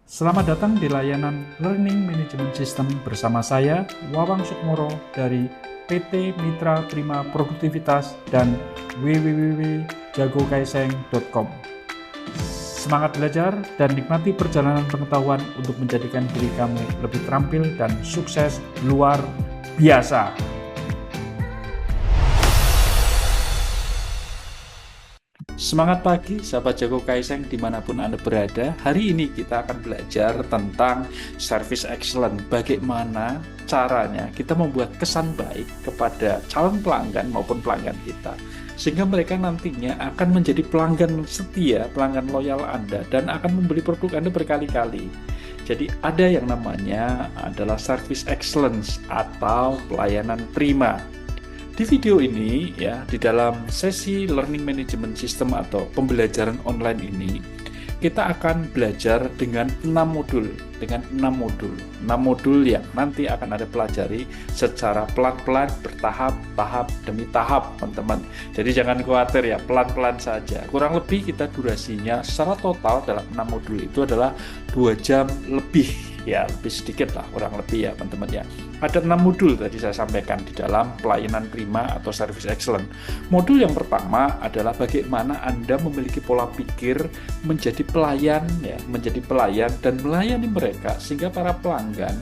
Selamat datang di layanan Learning Management System bersama saya, Wawang Sukmoro dari PT Mitra Prima Produktivitas dan www.jagokaiseng.com. Semangat belajar dan nikmati perjalanan pengetahuan untuk menjadikan diri kamu lebih terampil dan sukses luar biasa. Semangat pagi, sahabat Jago Kaiseng dimanapun Anda berada. Hari ini kita akan belajar tentang service excellent. Bagaimana caranya kita membuat kesan baik kepada calon pelanggan maupun pelanggan kita, sehingga mereka nantinya akan menjadi pelanggan setia, pelanggan loyal Anda, dan akan membeli produk Anda berkali-kali. Jadi ada yang namanya adalah service excellence atau pelayanan prima. Di video ini, ya, di dalam sesi Learning Management System atau pembelajaran online ini, kita akan belajar dengan 6 modul. Dengan 6 modul yang nanti akan Anda pelajari secara pelan-pelan, bertahap, tahap demi tahap, teman-teman. Jadi jangan khawatir ya, pelan-pelan saja. Kurang lebih kita durasinya secara total dalam 6 modul itu adalah 2 jam lebih. Ya, lebih sedikit lah, kurang lebih ya, teman-teman ya. Ada 6 modul tadi saya sampaikan di dalam pelayanan prima atau service excellent. Modul yang pertama adalah bagaimana Anda memiliki pola pikir menjadi pelayan ya, menjadi pelayan dan melayani mereka sehingga para pelanggan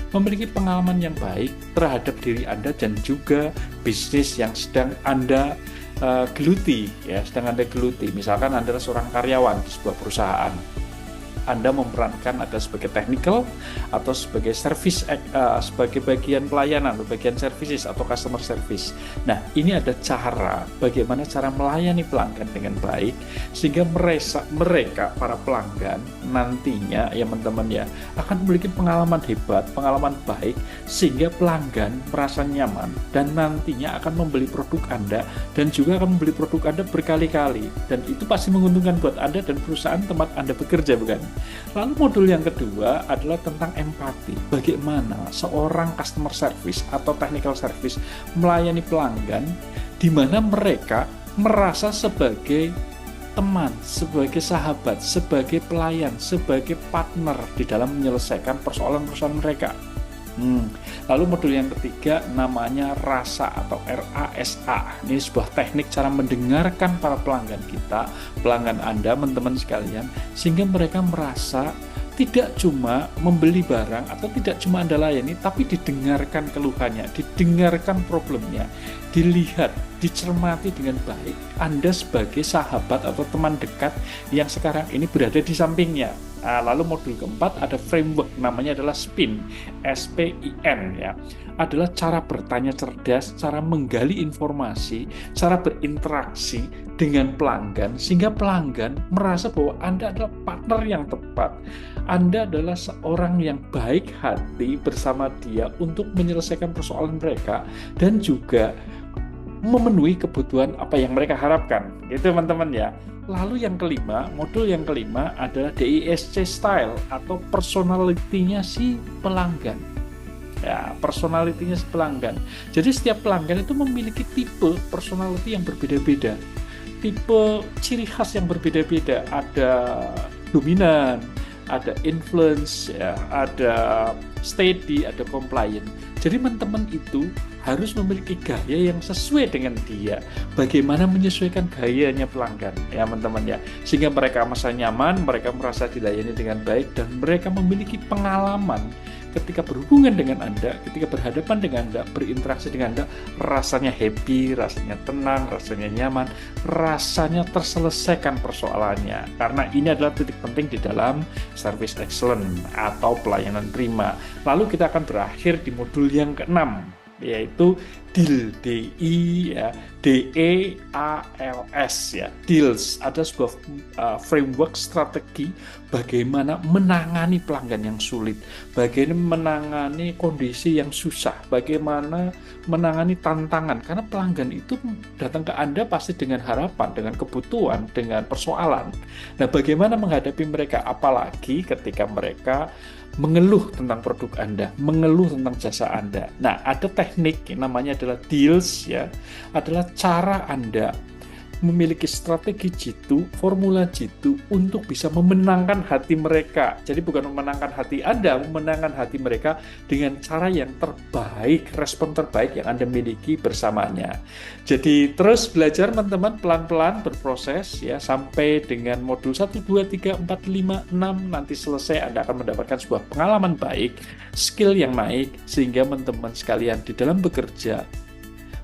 memiliki pengalaman yang baik terhadap diri Anda dan juga bisnis yang sedang Anda geluti ya, sedang Anda geluti. Misalkan Anda adalah seorang karyawan di sebuah perusahaan. Anda memerankan ada sebagai technical atau sebagai service, sebagai bagian pelayanan atau bagian services atau customer service. Nah, ini ada cara bagaimana cara melayani pelanggan dengan baik sehingga mereka para pelanggan nantinya ya teman-teman ya akan memiliki pengalaman hebat, pengalaman baik sehingga pelanggan merasa nyaman dan nantinya akan membeli produk Anda dan juga akan membeli produk Anda berkali-kali, dan itu pasti menguntungkan buat Anda dan perusahaan tempat Anda bekerja, bukan? Lalu modul yang kedua adalah tentang empati. Bagaimana seorang customer service atau technical service melayani pelanggan di mana mereka merasa sebagai teman, sebagai sahabat, sebagai pelayan, sebagai partner di dalam menyelesaikan persoalan-persoalan mereka. Lalu modul yang ketiga namanya RASA atau RASA. Ini sebuah teknik cara mendengarkan para pelanggan kita, pelanggan Anda, teman-teman sekalian, sehingga mereka merasa tidak cuma membeli barang atau tidak cuma Anda layani, tapi didengarkan keluhannya, didengarkan problemnya, dilihat, dicermati dengan baik. Anda sebagai sahabat atau teman dekat yang sekarang ini berada di sampingnya. Nah, lalu modul keempat ada framework, namanya adalah SPIN, SPIN ya. Adalah cara bertanya cerdas, cara menggali informasi, cara berinteraksi dengan pelanggan sehingga pelanggan merasa bahwa Anda adalah partner yang tepat. Anda adalah seorang yang baik hati bersama dia untuk menyelesaikan persoalan mereka dan juga memenuhi kebutuhan apa yang mereka harapkan. Gitu teman-teman ya. Lalu yang kelima, modul yang kelima adalah DISC style atau personality-nya si pelanggan. Ya, personality-nya si pelanggan. Jadi setiap pelanggan itu memiliki tipe personality yang berbeda-beda. Tipe ciri khas yang berbeda-beda. Ada dominan, ada influence, ya, ada steady, ada compliant. Jadi teman-teman itu harus memiliki gaya yang sesuai dengan dia. Bagaimana menyesuaikan gayanya pelanggan, ya teman-teman ya. Sehingga mereka merasa nyaman, mereka merasa dilayani dengan baik, dan mereka memiliki pengalaman ketika berhubungan dengan Anda, ketika berhadapan dengan Anda, berinteraksi dengan Anda, rasanya happy, rasanya tenang, rasanya nyaman, rasanya terselesaikan persoalannya. Karena ini adalah titik penting di dalam service excellent atau pelayanan prima. Lalu kita akan berakhir di modul yang keenam, yaitu DEAL, DI ya, DEALS ya, DEALS. Ada sebuah framework strategi bagaimana menangani pelanggan yang sulit, bagaimana menangani kondisi yang susah, bagaimana menangani tantangan, karena pelanggan itu datang ke Anda pasti dengan harapan, dengan kebutuhan, dengan persoalan. Nah, bagaimana menghadapi mereka, apalagi ketika mereka mengeluh tentang produk Anda, mengeluh tentang jasa Anda. Nah, ada teknik yang namanya adalah DEALS ya, adalah cara Anda memiliki strategi jitu, formula jitu untuk bisa memenangkan hati mereka. Jadi bukan memenangkan hati Anda, memenangkan hati mereka dengan cara yang terbaik, respon terbaik yang Anda miliki bersamanya. Jadi terus belajar teman-teman, pelan-pelan berproses ya sampai dengan modul 1, 2, 3, 4, 5, 6 nanti selesai Anda akan mendapatkan sebuah pengalaman baik, skill yang naik sehingga teman-teman sekalian di dalam bekerja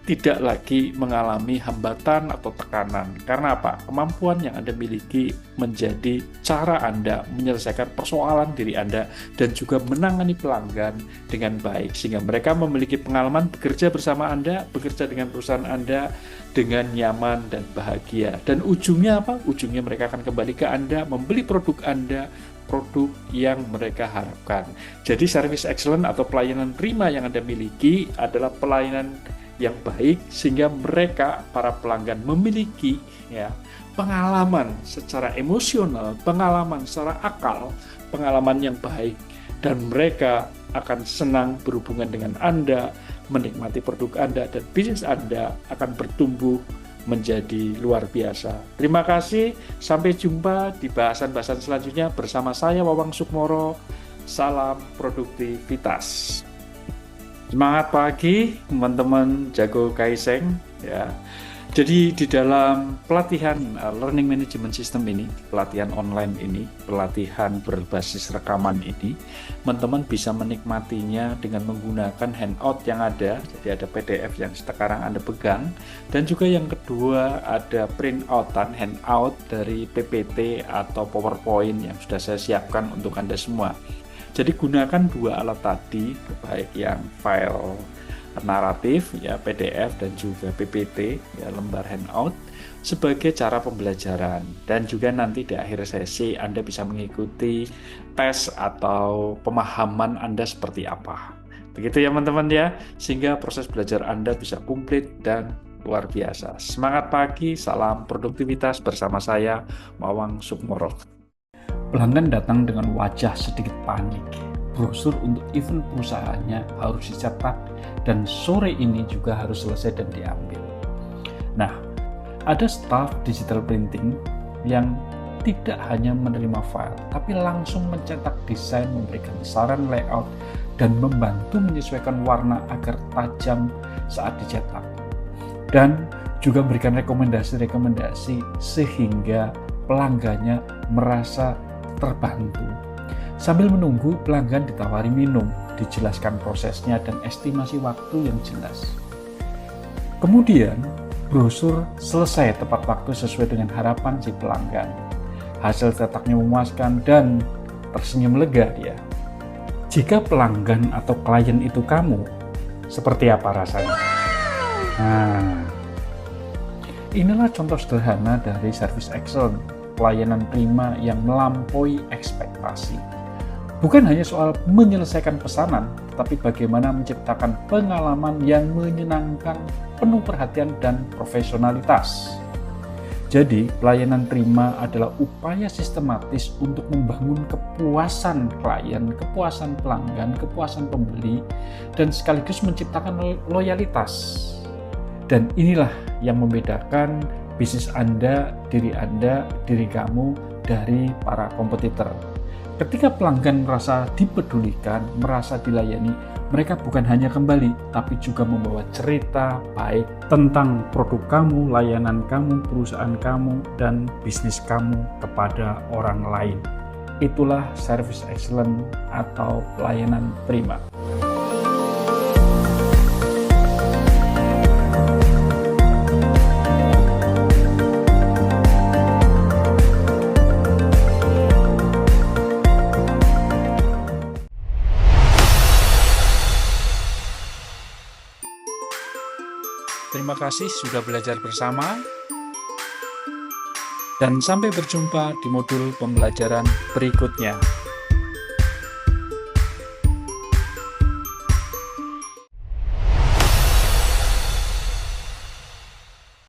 tidak lagi mengalami hambatan atau tekanan. Karena apa? Kemampuan yang Anda miliki menjadi cara Anda menyelesaikan persoalan diri Anda dan juga menangani pelanggan dengan baik. Sehingga mereka memiliki pengalaman bekerja bersama Anda, bekerja dengan perusahaan Anda dengan nyaman dan bahagia. Dan ujungnya apa? Ujungnya mereka akan kembali ke Anda, membeli produk Anda, produk yang mereka harapkan. Jadi service excellent atau pelayanan prima yang Anda miliki adalah pelayanan yang baik sehingga mereka para pelanggan memiliki ya pengalaman secara emosional, pengalaman secara akal, pengalaman yang baik dan mereka akan senang berhubungan dengan Anda, menikmati produk Anda dan bisnis Anda akan bertumbuh menjadi luar biasa. Terima kasih, sampai jumpa di bahasan-bahasan selanjutnya bersama saya Wawang Sukmoro. Salam produktivitas. Semangat pagi teman-teman jago Kaiseng ya. Jadi di dalam pelatihan Learning Management System ini, pelatihan online ini, pelatihan berbasis rekaman ini, teman-teman bisa menikmatinya dengan menggunakan handout yang ada. Jadi ada PDF yang sekarang Anda pegang dan juga yang kedua ada printoutan handout dari PPT atau PowerPoint yang sudah saya siapkan untuk Anda semua. Jadi gunakan dua alat tadi, baik yang file naratif ya PDF dan juga PPT ya lembar handout sebagai cara pembelajaran dan juga nanti di akhir sesi Anda bisa mengikuti tes atau pemahaman Anda seperti apa. Begitu ya teman-teman ya, sehingga proses belajar Anda bisa komplit dan luar biasa. Semangat pagi, salam produktivitas bersama saya Wawang Sukmoro. Pelanggan datang dengan wajah sedikit panik. Brosur untuk event perusahaannya harus dicetak dan sore ini juga harus selesai dan diambil. Nah, ada staf digital printing yang tidak hanya menerima file, tapi langsung mencetak desain, memberikan saran layout, dan membantu menyesuaikan warna agar tajam saat dicetak. Dan juga memberikan rekomendasi-rekomendasi sehingga pelanggannya merasa terbantu. Sambil menunggu, pelanggan ditawari minum, dijelaskan prosesnya dan estimasi waktu yang jelas. Kemudian, brosur selesai tepat waktu sesuai dengan harapan si pelanggan. Hasil cetaknya memuaskan dan tersenyum lega dia. Jika pelanggan atau klien itu kamu, seperti apa rasanya? Nah, inilah contoh sederhana dari service excellent, pelayanan prima yang melampaui ekspektasi. Bukan hanya soal menyelesaikan pesanan, tetapi bagaimana menciptakan pengalaman yang menyenangkan, penuh perhatian dan profesionalitas. Jadi, pelayanan prima adalah upaya sistematis untuk membangun kepuasan klien, kepuasan pelanggan, kepuasan pembeli, dan sekaligus menciptakan loyalitas. Dan inilah yang membedakan bisnis Anda, diri kamu dari para kompetitor. Ketika pelanggan merasa dipedulikan, merasa dilayani, mereka bukan hanya kembali, tapi juga membawa cerita baik tentang produk kamu, layanan kamu, perusahaan kamu, dan bisnis kamu kepada orang lain. Itulah service excellent atau pelayanan prima. Terima kasih sudah belajar bersama dan sampai berjumpa di modul pembelajaran berikutnya.